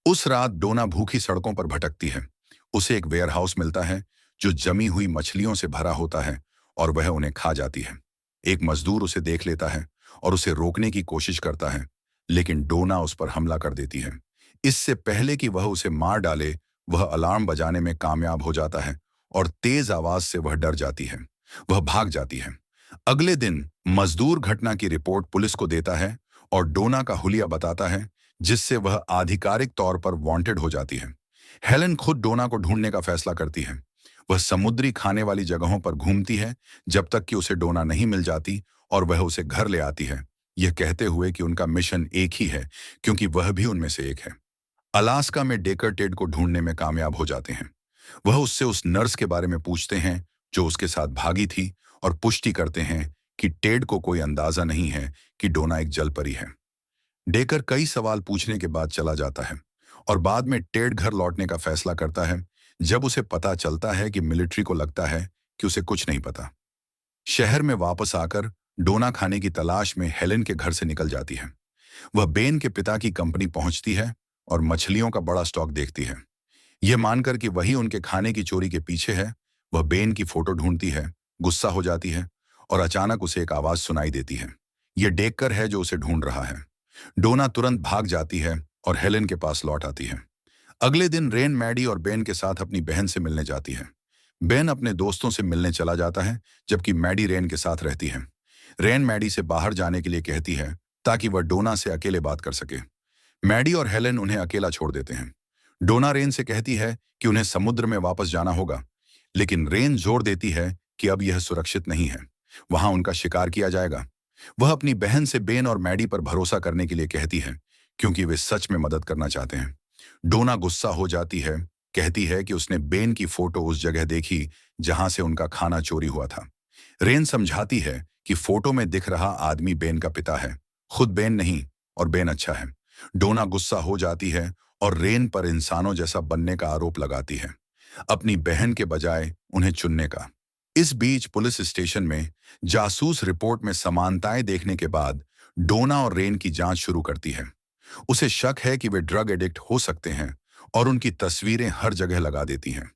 उस रात डोना भूखी सड़कों पर भटकती है। उसे एक वेयरहाउस मिलता है जो जमी हुई मछलियों से भरा होता है और वह उन्हें खा जाती है। एक मजदूर उसे देख लेता है और उसे रोकने की कोशिश करता है, लेकिन डोना उस पर हमला कर देती है। इससे पहले कि वह उसे मार डाले, वह अलार्म बजाने में कामयाब हो जाता है और तेज आवाज से वह डर जाती है। वह भाग जाती है। अगले दिन मजदूर घटना की रिपोर्ट पुलिस को देता है और डोना का हुलिया बताता है, जिससे वह आधिकारिक तौर पर वांटेड हो जाती है। हेलेन खुद डोना को ढूंढने का फैसला करती है। वह समुद्री खाने वाली जगहों पर घूमती है जब तक कि उसे डोना नहीं मिल जाती और वह उसे घर ले आती है, यह कहते हुए कि उनका मिशन एक ही है क्योंकि वह भी उनमें से एक है। अलास्का में डेकर टेड को ढूंढने में कामयाब हो जाते हैं। वह उससे उस नर्स के बारे में पूछते हैं जो उसके साथ भागी थी और पुष्टि करते हैं कि टेड को कोई अंदाजा नहीं है कि डोना एक जलपरी है। डेकर कई सवाल पूछने के बाद चला जाता है और बाद में टेड घर लौटने का फैसला करता है जब उसे पता चलता है कि मिलिट्री को लगता है कि उसे कुछ नहीं पता। शहर में वापस आकर डोना खाने की तलाश में हेलेन के घर से निकल जाती है। वह बेन के पिता की कंपनी पहुंचती है और मछलियों का बड़ा स्टॉक देखती है। यह मानकर कि वही उनके खाने की चोरी के पीछे है, वह बेन की फोटो ढूंढती है, गुस्सा हो जाती है और अचानक उसे एक आवाज सुनाई देती है। यह डेकर है जो उसे ढूंढ रहा है। डोना तुरंत भाग जाती है और हेलेन के पास लौट आती है। अगले दिन रेन मैडी और बेन के साथ अपनी बहन से मिलने जाती है। बेन अपने दोस्तों से मिलने चला जाता है जबकि मैडी रेन के साथ रहती है। रेन मैडी से बाहर जाने के लिए कहती है ताकि वह डोना से अकेले बात कर सके। मैडी और हेलेन उन्हें अकेला छोड़ देते हैं। डोना रेन से कहती है कि उन्हें समुद्र में वापस जाना होगा, लेकिन रेन जोर देती है कि अब यह सुरक्षित नहीं है, वहां उनका शिकार किया जाएगा। वह अपनी बहन से बेन और मैडी पर भरोसा करने के लिए कहती है क्योंकि वे सच में मदद करना चाहते हैं। डोना गुस्सा हो जाती है, कहती है कि उसने बेन की फोटो उस जगह देखी जहां से उनका खाना चोरी हुआ था। रेन समझाती है कि फोटो में दिख रहा आदमी बेन का पिता है, खुद बेन नहीं, और बेन अच्छा है। डोना गुस्सा हो जाती है और रेन पर इंसानों जैसा बनने का आरोप लगाती है, अपनी बहन के बजाय उन्हें चुनने का। इस बीच पुलिस स्टेशन में जासूस रिपोर्ट में समानताएं देखने के बाद डोना और रेन की जांच शुरू करती है। उसे शक है कि वे ड्रग एडिक्ट हो सकते हैं और उनकी तस्वीरें हर जगह लगा देती हैं।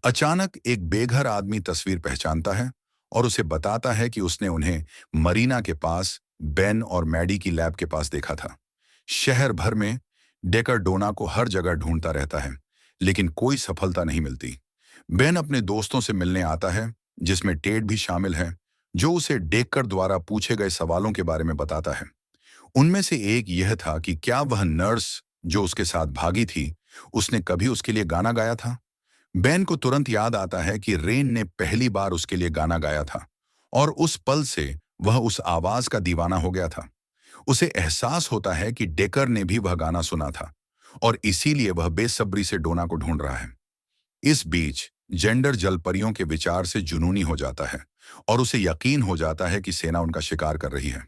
अचानक एक बेघर आदमी तस्वीर पहचानता है और उसे बताता है कि उसने उन्हें मरीना के पास बेन और मैडी की लैब के पास देखा था। शहर भर में डेकर डोना को हर जगह ढूंढता रहता है, लेकिन कोई सफलता नहीं मिलती। बेन अपने दोस्तों से मिलने आता है, जिसमें टेड भी शामिल है, जो उसे डेकर द्वारा पूछे गए सवालों के बारे में बताता है। उनमें से एक यह था कि क्या वह नर्स जो उसके साथ भागी थी, उसने कभी उसके लिए गाना गाया था। बेन को तुरंत याद आता है कि रेन ने पहली बार उसके लिए गाना गाया था और उस पल से वह उस आवाज का दीवाना हो गया था। उसे एहसास होता है कि डेकर ने भी वह गाना सुना था और इसीलिए वह बेसब्री से डोना को ढूंढ रहा है। इस बीच जेंडर जलपरियों के विचार से जुनूनी हो जाता है और उसे यकीन हो जाता है कि सेना उनका शिकार कर रही है।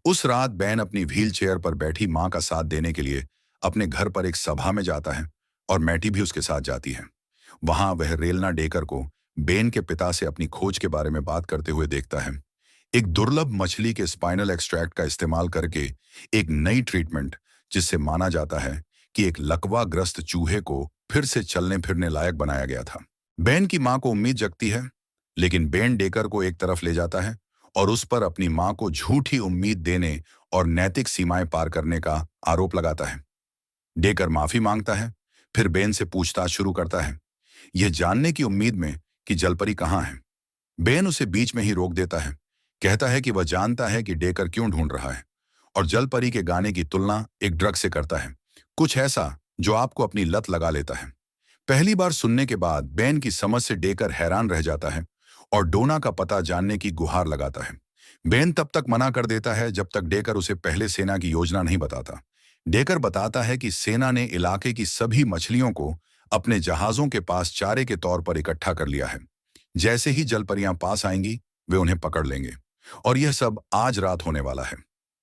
उस रात बैन अपनी व्हील चेयर पर बैठी मां का साथ देने के लिए अपने घर पर एक सभा में जाता है और मैटी भी उसके साथ जाती है। वहां वह रेलना डेकर को बेन के पिता से अपनी खोज के बारे में बात करते हुए देखता है। एक दुर्लभ मछली के स्पाइनल एक्सट्रैक्ट का इस्तेमाल करके एक नई ट्रीटमेंट, जिससे माना जाता है कि एक लकवाग्रस्त चूहे को फिर से चलने फिरने लायक बनाया गया था। बेन की मां को उम्मीद जगती है, लेकिन बेन डेकर को एक तरफ ले जाता है और उस पर अपनी मां को झूठी उम्मीद देने और नैतिक सीमाएं पार करने का आरोप लगाता है। डेकर माफी मांगता है, फिर बेन से पूछताछ शुरू करता है, यह जानने की उम्मीद में कि जलपरी कहाँ है। बेन उसे बीच में ही रोक देता है, कहता है कि वह जानता है कि डेकर क्यों ढूंढ रहा है और जलपरी के गाने की तुलना एक ड्रग से करता है, कुछ ऐसा जो आपको अपनी लत लगा लेता है। पहली बार सुनने के बाद बेन की समझ से डेकर हैरान रह जाता है और डोना का पता जानने की गुहार लगाता है। बेन तब तक मना कर देता है जब तक डेकर उसे पहले सेना की योजना नहीं बताता। डेकर बताता है कि सेना ने इलाके की सभी मछलियों को अपने जहाजों के पास चारे के तौर पर इकट्ठा कर लिया है। जैसे ही जलपरियां पास आएंगी वे उन्हें पकड़ लेंगे और यह सब आज रात होने वाला है।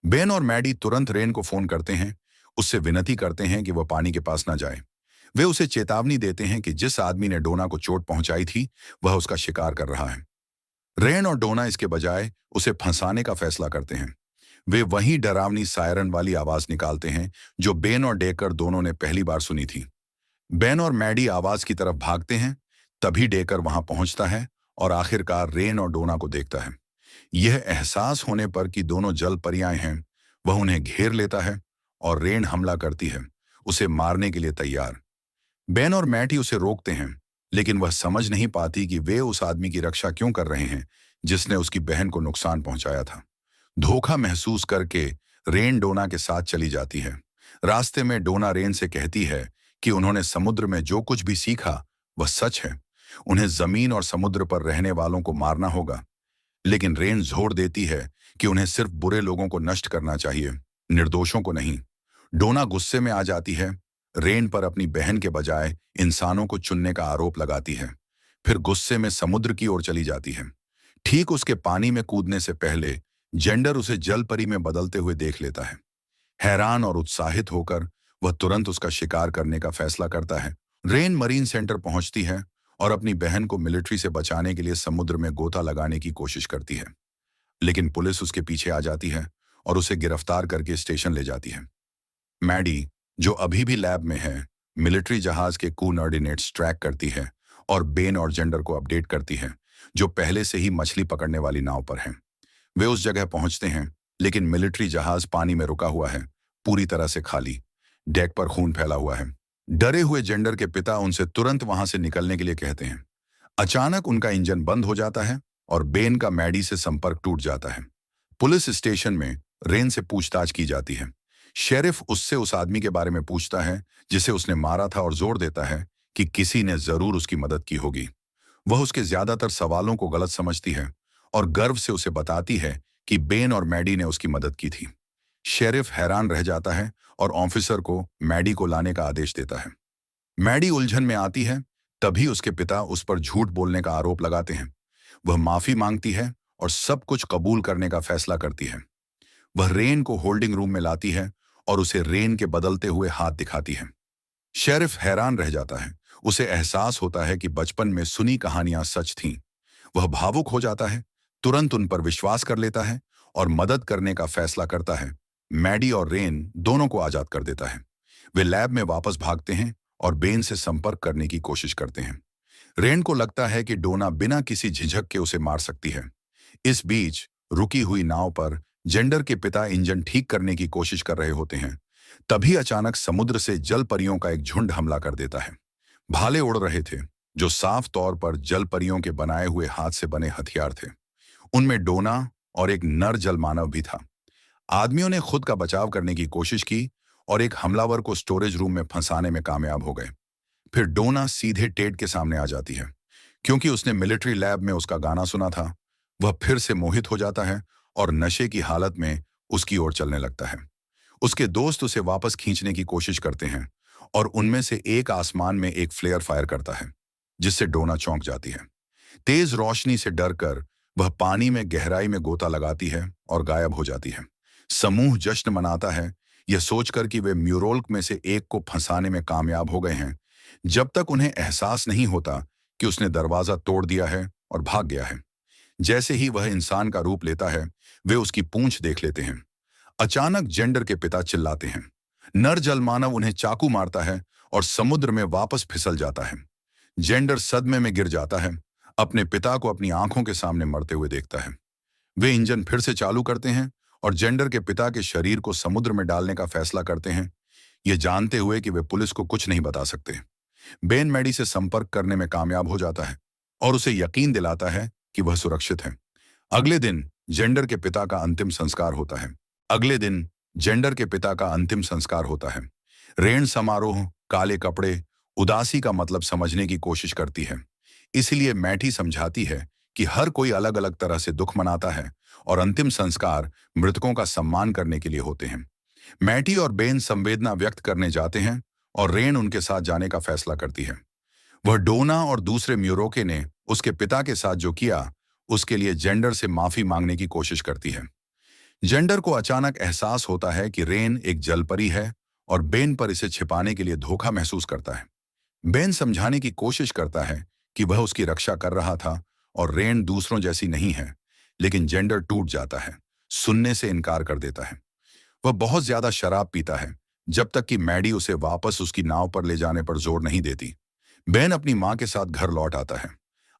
बेन और मैडी तुरंत रेन को फोन करते हैं, उससे विनती करते हैं कि वह पानी के पास न जाए। वे उसे चेतावनी देते हैं कि जिस आदमी ने डोना को चोट पहुंचाई थी वह उसका शिकार कर रहा है। रेन और डोना इसके बजाय उसे फंसाने का फैसला करते हैं। वे वही डरावनी सायरन वाली आवाज निकालते हैं जो बेन और डेकर दोनों ने पहली बार सुनी थी। बेन और मैडी आवाज की तरफ भागते हैं, तभी डेकर वहां पहुंचता है और आखिरकार रेन और डोना को देखता है। यह एहसास होने पर कि दोनों जल परियां हैं, वह उन्हें घेर लेता है और रेन हमला करती है, उसे मारने के लिए तैयार। बेन और मैटी उसे रोकते हैं, लेकिन वह समझ नहीं पाती कि वे उस आदमी की रक्षा क्यों कर रहे हैं जिसने उसकी बहन को नुकसान पहुंचाया था। धोखा महसूस करके रेन डोना के साथ चली जाती है। रास्ते में डोना रेन से कहती है कि उन्होंने समुद्र में जो कुछ भी सीखा वह सच है, उन्हें जमीन और समुद्र पर रहने वालों को मारना होगा। लेकिन रेन जोर देती है कि उन्हें सिर्फ बुरे लोगों को नष्ट करना चाहिए, निर्दोषों को नहीं। डोना गुस्से में आ जाती है, रेन पर अपनी बहन के बजाय इंसानों को चुनने का आरोप लगाती है। फिर गुस्से में समुद्र की ओर चली जाती है। ठीक उसके पानी में कूदने से पहले जेंडर उसे जल परी में बदलते हुए देख लेता है। हैरान और उत्साहित होकर वह तुरंत उसका शिकार करने का फैसला करता है। रेन मरीन सेंटर पहुंचती है और अपनी बहन को मिलिट्री से बचाने के लिए समुद्र में गोता लगाने की कोशिश करती है, लेकिन पुलिस उसके पीछे आ जाती है और उसे गिरफ्तार करके स्टेशन ले जाती है। मैडी, जो अभी भी लैब में है, मिलिट्री जहाज के कोऑर्डिनेट्स ट्रैक करती है और बेन और जेंडर को अपडेट करती है, जो पहले से ही मछली पकड़ने वाली नाव पर हैं। वे उस जगह पहुंचते हैं, लेकिन मिलिट्री जहाज पानी में रुका हुआ है, पूरी तरह से खाली। डेक पर खून फैला हुआ है। डरे हुए जेंडर के पिता उनसे तुरंत वहां से निकलने के लिए कहते हैं। अचानक उनका इंजन बंद हो जाता है और बेन का मैडी से संपर्क टूट जाता है। पुलिस स्टेशन में रेन से पूछताछ की जाती है। शेरिफ उससे उस आदमी के बारे में पूछता है जिसे उसने मारा था और जोर देता है कि किसी ने जरूर उसकी मदद की होगी। वह उसके ज्यादातर सवालों को गलत समझती है और गर्व से उसे बताती है कि बेन और मैडी ने उसकी मदद की थी। शेरिफ हैरान रह जाता है और ऑफिसर को मैडी को लाने का आदेश देता है। मैडी उलझन में आती है, तभी उसके पिता उस पर झूठ बोलने का आरोप लगाते हैं। वह माफी मांगती है और सब कुछ कबूल करने का फैसला करती है। वह रेन को होल्डिंग रूम में लाती है और उसे रेन के बदलते हुए हाथ दिखाती है। शेरिफ हैरान रह जाता है। उसे एहसास होता है कि बचपन में सुनी कहानियां सच थीं। वह भावुक हो जाता है, तुरंत उन पर विश्वास कर लेता है और मदद करने का फैसला करता है। मैडी और रेन दोनों को आजाद कर देता है। वे लैब में वापस भागते हैं और बेन से संपर्क करने की कोशिश करते हैं। रेन को लगता है कि डोना बिना किसी झिझक के उसे मार सकती है। इस बीच रुकी हुई नाव पर जेंडर के पिता इंजन ठीक करने की कोशिश कर रहे होते हैं। तभी अचानक समुद्र से जल परियों का एक झुंड हमला कर देता है। भाले उड़ रहे थे, जो साफ तौर पर जल परियों के बनाए हुए हाथ से बने हथियार थे। उनमें डोना और एक नर जल मानव भी था। आदमियों ने खुद का बचाव करने की कोशिश की और एक हमलावर को स्टोरेज रूम में फंसाने में कामयाब हो गए। फिर डोना सीधे टेड के सामने आ जाती है। क्योंकि उसने मिलिट्री लैब में उसका गाना सुना था, वह फिर से मोहित हो जाता है और नशे की हालत में उसकी ओर चलने लगता है। उसके दोस्त उसे वापस खींचने की कोशिश करते हैं और उनमें से एक आसमान में एक फ्लेयर फायर करता है, जिससे डोना चौंक जाती है। तेज रोशनी से डरकर वह पानी में गहराई में गोता लगाती है और गायब हो जाती है। समूह जश्न मनाता है, यह सोचकर कि वे म्यूरोल्क में से एक को फंसाने में कामयाब हो गए हैं, जब तक उन्हें एहसास नहीं होता कि उसने दरवाजा तोड़ दिया है और भाग गया है। जैसे ही वह इंसान का रूप लेता है, वे उसकी पूंछ देख लेते हैं। अचानक जेंडर के पिता चिल्लाते हैं। नर जलमानव उन्हें चाकू मारता है और समुद्र में वापस फिसल जाता है। जेंडर सदमे में गिर जाता है, अपने पिता को अपनी आंखों के सामने मरते हुए देखता है। वे इंजन फिर से चालू करते हैं और जेंडर के पिता के शरीर को समुद्र में डालने का फैसला करते हैं, ये जानते हुए कि वे पुलिस को कुछ नहीं बता सकते। बेन मैडी से संपर्क करने में कामयाब हो जाता है और उसे यकीन दिलाता है कि वह सुरक्षित है। अगले दिन जेंडर के पिता का अंतिम संस्कार होता है। रेन समारोह, काले कपड़े, उदासी का मतलब समझने की कोशिश करती है। इसलिए मैठी समझाती है कि हर कोई अलग अलग तरह से दुख मनाता है और अंतिम संस्कार मृतकों का सम्मान करने के लिए होते हैं। मैटी और बेन संवेदना व्यक्त करने जाते हैं और रेन उनके साथ जाने का फैसला करती है। वह डोना और दूसरे म्यूरोके ने उसके पिता के साथ जो किया, उसके लिए जेंडर से माफी मांगने की कोशिश करती है। जेंडर को अचानक एहसास होता है कि रेन एक जलपरी है और बेन पर इसे छिपाने के लिए धोखा महसूस करता है। बेन समझाने की कोशिश करता है कि वह उसकी रक्षा कर रहा था और रेन दूसरों जैसी नहीं है, लेकिन जेंडर टूट जाता है, सुनने से इनकार कर देता है। वह बहुत ज्यादा शराब पीता है, जब तक कि मैडी उसे वापस उसकी नाव पर ले जाने पर जोर नहीं देती। बेन अपनी मां के साथ घर लौट आता है।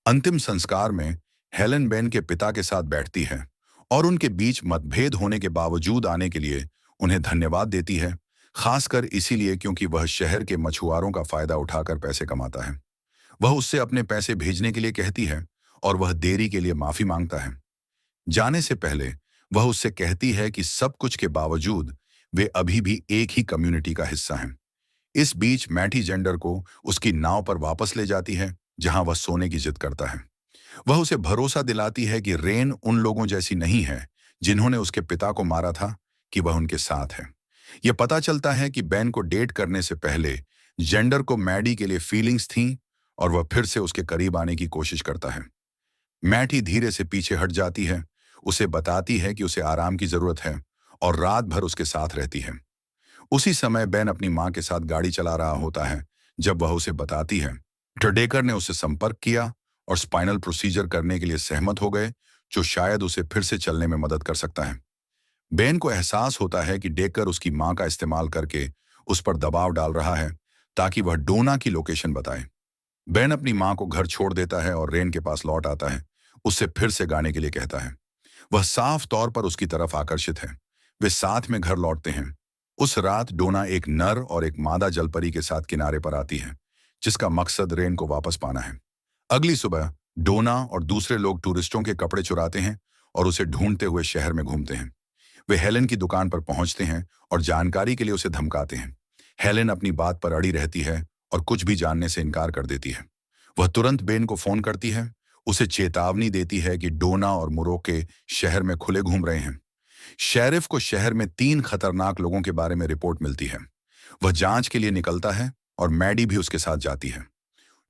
अंतिम संस्कार में हेलन बेन के पिता के साथ बैठती है और उनके बीच मतभेद होने के बावजूद आने के लिए उन्हें धन्यवाद देती है, खासकर इसीलिए क्योंकि वह शहर के मछुआरों का फायदा उठाकर पैसे कमाता है। वह उससे अपने पैसे भेजने के लिए कहती है और वह देरी के लिए माफी मांगता है। जाने से पहले वह उससे कहती है कि सब कुछ के बावजूद वे अभी भी एक ही कम्युनिटी का हिस्सा हैं। इस बीच मैटी जेंडर को उसकी नाव पर वापस ले जाती है, जहां वह सोने की जिद करता है। वह उसे भरोसा दिलाती है कि रेन उन लोगों जैसी नहीं है जिन्होंने उसके पिता को मारा था, कि वह उनके साथ है। यह पता चलता है कि बेन को डेट करने से पहले जेंडर को मैडी के लिए फीलिंग्स थीं और वह फिर से उसके करीब आने की कोशिश करता है। मैटी धीरे से पीछे हट जाती है, उसे बताती है कि उसे आराम की जरूरत है और रात भर उसके साथ रहती है। उसी समय बेन अपनी मां के साथ गाड़ी चला रहा होता है जब वह उसे बताती है डेकर ने उससे संपर्क किया और स्पाइनल प्रोसीजर करने के लिए सहमत हो गए, जो शायद उसे फिर से चलने में मदद कर सकता है। बेन को एहसास होता है कि डेकर उसकी मां का इस्तेमाल करके उस पर दबाव डाल रहा है ताकि वह डोना की लोकेशन बताए। बेन अपनी मां को घर छोड़ देता है और रेन के पास लौट आता है, उससे फिर से गाने के लिए कहता है। वह साफ तौर पर उसकी तरफ आकर्षित है। वे साथ में घर लौटते हैं। उस रात डोना एक नर और एक मादा जलपरी के साथ किनारे पर आती है, जिसका मकसद रेन को वापस पाना है। अगली सुबह डोना और दूसरे लोग टूरिस्टों के कपड़े चुराते हैं और उसे ढूंढते हुए शहर में घूमते हैं। वे हेलेन की दुकान पर पहुंचते हैं और जानकारी के लिए उसे धमकाते हैं। हेलेन अपनी बात पर अड़ी रहती है और कुछ भी जानने से इनकार कर देती है। वह तुरंत बेन को फोन करती है, उसे चेतावनी देती है कि डोना और मुरोके शहर में खुले घूम रहे हैं। शेरिफ को शहर में 3 खतरनाक लोगों के बारे में रिपोर्ट मिलती है। वह जांच के लिए निकलता है और मैडी भी उसके साथ जाती है।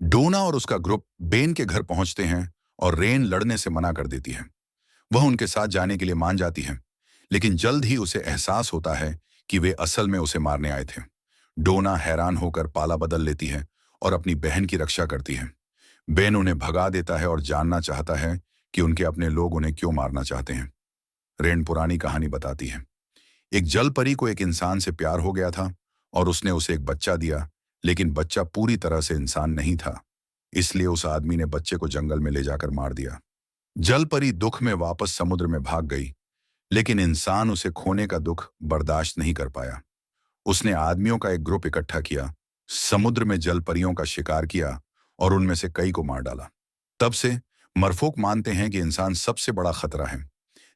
डोना और उसका ग्रुप बेन के घर पहुंचते हैं और रेन लड़ने से मना कर देती है। वह उनके साथ जाने के लिए मान जाती है, लेकिन जल्द ही उसे एहसास होता है कि वे असल में उसे मारने आए थे। डोना हैरान होकर पाला बदल लेती है और अपनी बहन की रक्षा करती है। बेन उन्हें भगा देता है और जानना चाहता है कि उनके अपने लोग उन्हें क्यों मारना चाहते हैं। रेन पुरानी कहानी बताती है। एक जलपरी को एक इंसान से प्यार हो गया था और उसने उसे एक बच्चा दिया, लेकिन बच्चा पूरी तरह से इंसान नहीं था, इसलिए उस आदमी ने बच्चे को जंगल में ले जाकर मार दिया। जलपरी दुख में वापस समुद्र में भाग गई, लेकिन इंसान उसे खोने का दुख बर्दाश्त नहीं कर पाया। उसने आदमियों का एक ग्रुप इकट्ठा किया, समुद्र में जलपरियों का शिकार किया और उनमें से कई को मार डाला। तब से मरफोक मानते हैं कि इंसान सबसे बड़ा खतरा है।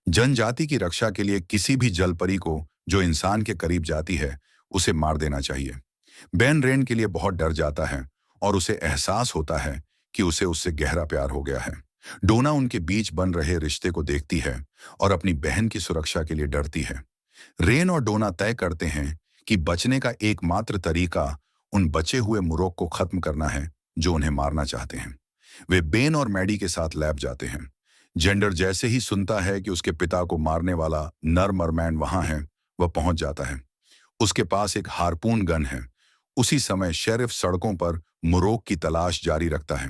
जनजाति की रक्षा के लिए किसी भी जलपरी को जो इंसान के करीब जाती है, उसे मार देना चाहिए। बेन रेन के लिए बहुत डर जाता है और उसे एहसास होता है कि उसे उससे गहरा प्यार हो गया है। डोना उनके बीच बन रहे रिश्ते को देखती है और अपनी बहन की सुरक्षा के लिए डरती है। रेन और डोना तय करते हैं कि बचने का एकमात्र तरीका उन बचे हुए मुरोक को खत्म करना है जो उन्हें मारना चाहते हैं। वे बेन और मैडी के साथ लैब जाते हैं। जेंडर जैसे ही सुनता है कि उसके पिता को मारने वाला नर मरमैन वहां है, वह पहुंच जाता है। उसके पास एक हारपून गन है। उसी समय शेरिफ सड़कों पर मुरोक की तलाश जारी रखता है।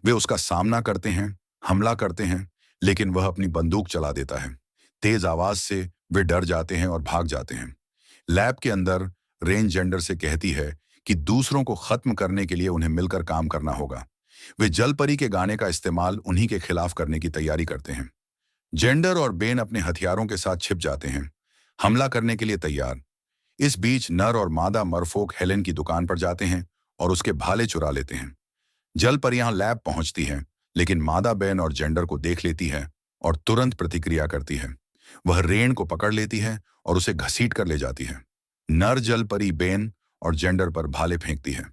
वे उसका सामना करते हैं, हमला करते हैं, लेकिन वह अपनी बंदूक चला देता है। तेज आवाज से वे डर जाते हैं और भाग जाते हैं। लैब के अंदर रेन जेंडर से कहती है कि दूसरों को खत्म करने के लिए उन्हें मिलकर काम करना होगा। वे जलपरी के गाने का इस्तेमाल उन्हीं के खिलाफ करने की तैयारी करते हैं। जेंडर और बेन अपने हथियारों के साथ छिप जाते हैं, हमला करने के लिए तैयार। इस बीच नर और मादा मरफोक हेलेन की दुकान पर जाते हैं और उसके भाले चुरा लेते हैं। जलपरियां लैब पहुंचती हैं, लेकिन मादा बेन और जेंडर को देख लेती है और तुरंत प्रतिक्रिया करती है। वह रेन को पकड़ लेती है और उसे घसीट कर ले जाती है। नर जलपरी बेन और जेंडर पर भाले फेंकती है।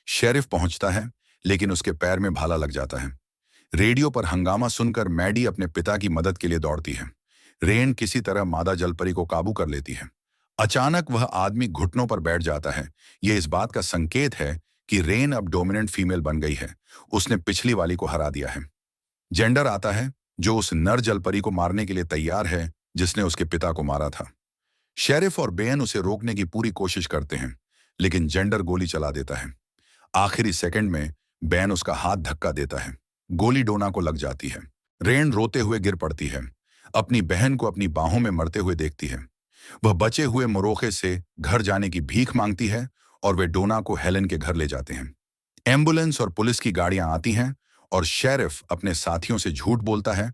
शेरिफ पहुंचता है, लेकिन उसके पैर में भाला लग जाता है। रेडियो पर हंगामा सुनकर मैडी अपने पिता की मदद के लिए दौड़ती है। रेन किसी तरह मादा जलपरी को काबू कर लेती है। अचानक वह आदमी घुटनों पर बैठ जाता है। यह इस बात का संकेत है कि रेन अब डोमिनेंट फीमेल बन गई है। उसने पिछली वाली को हरा दिया है। जेंडर आता है, जो उस नर जलपरी को मारने के लिए तैयार है जिसने उसके पिता को मारा था। शेरिफ और बेन उसे रोकने की पूरी कोशिश करते हैं, लेकिन जेंडर गोली चला देता है। आखिरी सेकंड में बेन उसका हाथ धक्का देता है। गोली डोना को लग जाती है। रेन रोते हुए गिर पड़ती है, अपनी बहन को अपनी बाहों में मरते हुए देखती है। वह बचे हुए मुरोखे से घर जाने की भीख मांगती है और वे डोना को हेलेन के घर ले जाते हैं। एम्बुलेंस और पुलिस की गाड़ियां आती हैं और शेरिफ अपने साथियों से झूठ बोलता है।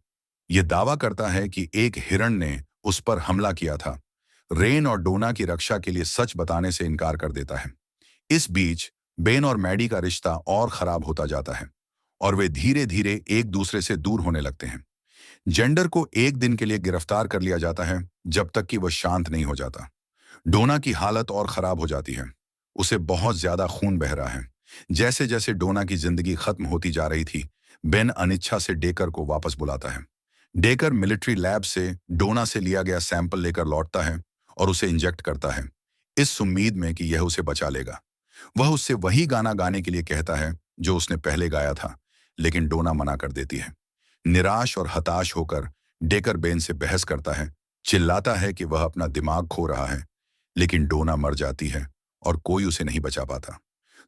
यह दावा करता है कि एक हिरण ने उस पर हमला किया था। रेन और डोना की रक्षा के लिए सच बताने से इनकार कर देता है। इस बीच बेन और मैडी का रिश्ता और खराब होता जाता है और वे धीरे धीरे एक दूसरे से दूर होने लगते हैं। जेंडर को एक दिन के लिए गिरफ्तार कर लिया जाता है, जब तक कि वह शांत नहीं हो जाता। डोना की हालत और खराब हो जाती है। उसे बहुत ज्यादा खून बह रहा है। जैसे जैसे डोना की जिंदगी खत्म होती जा रही थी, बेन अनिच्छा से डेकर को वापस बुलाता है। डेकर मिलिट्री लैब से डोना से लिया गया सैंपल लेकर लौटता है और उसे इंजेक्ट करता है, इस उम्मीद में कि यह उसे बचा लेगा। वह उससे वही गाना गाने के लिए कहता है जो उसने पहले गाया था, लेकिन डोना मना कर देती है। निराश और हताश होकर डेकर बेन से बहस करता है, चिल्लाता है कि वह अपना दिमाग खो रहा है, लेकिन डोना मर जाती है और कोई उसे नहीं बचा पाता।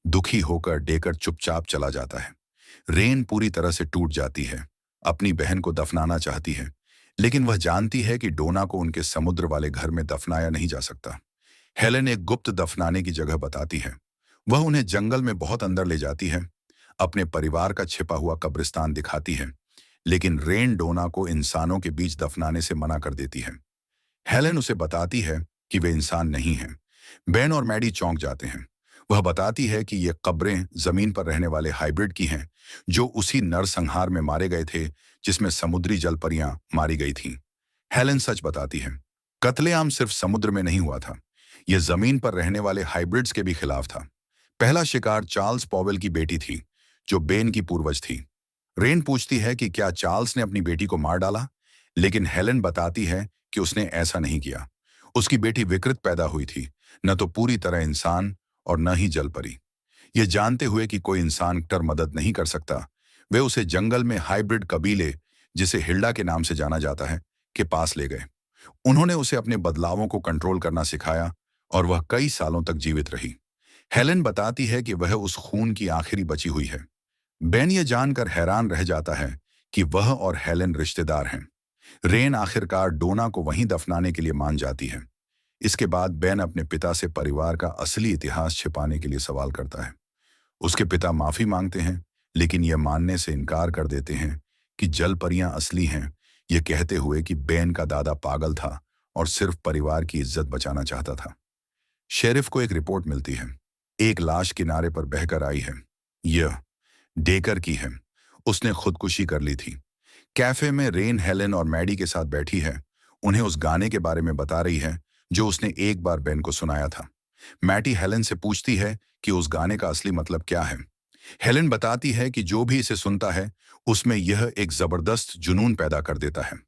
दुखी होकर डेकर चुपचाप चला जाता है। रेन पूरी तरह से टूट जाती है, अपनी बहन को दफनाना चाहती है, लेकिन वह जानती है कि डोना को उनके समुद्र वाले घर में दफनाया नहीं जा सकता। हेलेन एक गुप्त दफनाने की जगह बताती है। वह उन्हें जंगल में बहुत अंदर ले जाती है, अपने परिवार का छिपा हुआ कब्रिस्तान दिखाती है, लेकिन रेन डोना को इंसानों के बीच दफनाने से मना कर देती है। हेलेन उसे बताती है कि वे इंसान नहीं हैं। बेन और मैडी चौंक जाते हैं। वह बताती है कि ये कब्रें जमीन पर रहने वाले हाइब्रिड की हैं, जो उसी नरसंहार में मारे गए थे जिसमें समुद्री जलपरियां मारी गई थीं। हेलेन सच बताती है, कत्लेआम सिर्फ समुद्र में नहीं हुआ था, यह जमीन पर रहने वाले हाइब्रिड्स के भी खिलाफ था। पहला शिकार चार्ल्स पॉवेल की बेटी थी, जो बेन की पूर्वज थी। रेन पूछती है कि क्या चार्ल्स ने अपनी बेटी को मार डाला, लेकिन हेलेन बताती है कि उसने ऐसा नहीं किया। उसकी बेटी विकृत पैदा हुई थी, न तो पूरी तरह इंसान और न ही जलपरी। ये जानते हुए कि कोई इंसान कर मदद नहीं कर सकता, वे उसे जंगल में हाइब्रिड कबीले, जिसे हिल्डा के नाम से जाना जाता है, के पास ले गए। उन्होंने उसे अपने बदलावों को कंट्रोल करना सिखाया और वह कई सालों तक जीवित रही। हेलेन बताती है कि वह उस खून की आखिरी बची हुई है। बेन ये जानकर हैरान रह जाता है कि वह और हेलेन रिश्तेदार हैं। रेन आखिरकार डोना को वहीं दफनाने के लिए मान जाती है। इसके बाद बेन अपने पिता से परिवार का असली इतिहास छिपाने के लिए सवाल करता है। उसके पिता माफी मांगते हैं, लेकिन यह मानने से इनकार कर देते हैं कि जलपरियां असली हैं, ये कहते हुए कि बेन का दादा पागल था और सिर्फ परिवार की इज्जत बचाना चाहता था। शेरिफ को एक रिपोर्ट मिलती है। एक लाश किनारे पर बहकर आई है। यह डेकर की है। उसने खुदकुशी कर ली थी। कैफे में रेन हेलेन और मैडी के साथ बैठी है। उन्हें उस गाने के बारे में बता रही है जो उसने एक बार बेन को सुनाया था। मैटी हेलेन से पूछती है कि उस गाने का असली मतलब क्या है। हेलेन बताती है कि जो भी इसे सुनता है, उसमें यह एक जबरदस्त जुनून पैदा कर देता है।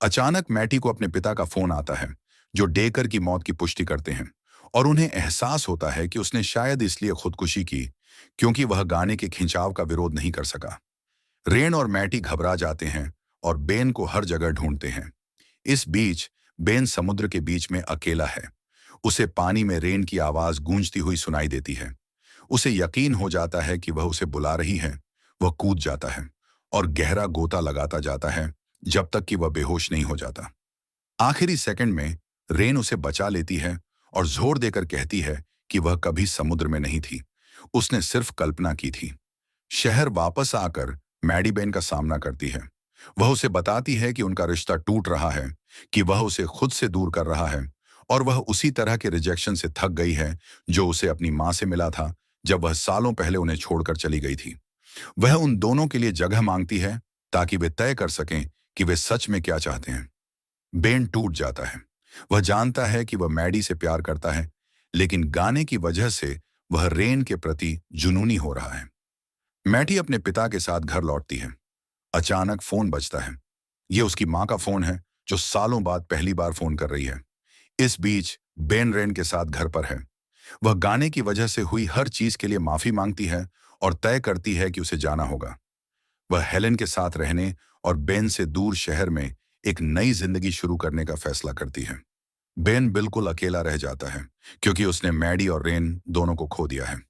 अचानक मैटी को अपने पिता का फोन आता है, जो डेकर की मौत की पुष्टि करते हैं, और उन्हें एहसास होता है कि उसने शायद इसलिए खुदकुशी की क्योंकि वह गाने के खिंचाव का विरोध नहीं कर सका। रेन और मैटी घबरा जाते हैं और बेन को हर जगह ढूंढते हैं। इस बीच बेन समुद्र के बीच में अकेला है। उसे पानी में रेन की आवाज गूंजती हुई सुनाई देती है। उसे यकीन हो जाता है कि वह उसे बुला रही है। वह कूद जाता है और गहरा गोता लगाता जाता है जब तक कि वह बेहोश नहीं हो जाता। आखिरी सेकंड में रेन उसे बचा लेती है और जोर देकर कहती है कि वह कभी समुद्र में नहीं थी, उसने सिर्फ कल्पना की थी। शहर वापस आकर मैडी बेन का सामना करती है। वह उसे बताती है कि उनका रिश्ता टूट रहा है, कि वह उसे खुद से दूर कर रहा है और वह उसी तरह के रिजेक्शन से थक गई है जो उसे अपनी मां से मिला था जब वह सालों पहले उन्हें छोड़कर चली गई थी। वह उन दोनों के लिए जगह मांगती है ताकि वे तय कर सकें कि वे सच में क्या चाहते हैं। बेन टूट जाता है। वह जानता है कि वह मैडी से प्यार करता है, लेकिन गाने की वजह से वह रेन के प्रति जुनूनी हो रहा है। मैटी अपने पिता के साथ घर लौटती है। अचानक फोन बजता है। यह उसकी मां का फोन है, जो सालों बाद पहली बार फोन कर रही है। इस बीच बेन रेन के साथ घर पर है। वह गाने की वजह से हुई हर चीज के लिए माफी मांगती है और तय करती है कि उसे जाना होगा। वह हेलेन के साथ रहने और बेन से दूर शहर में एक नई जिंदगी शुरू करने का फैसला करती है। बेन बिल्कुल अकेला रह जाता है क्योंकि उसने मैडी और रेन दोनों को खो दिया है।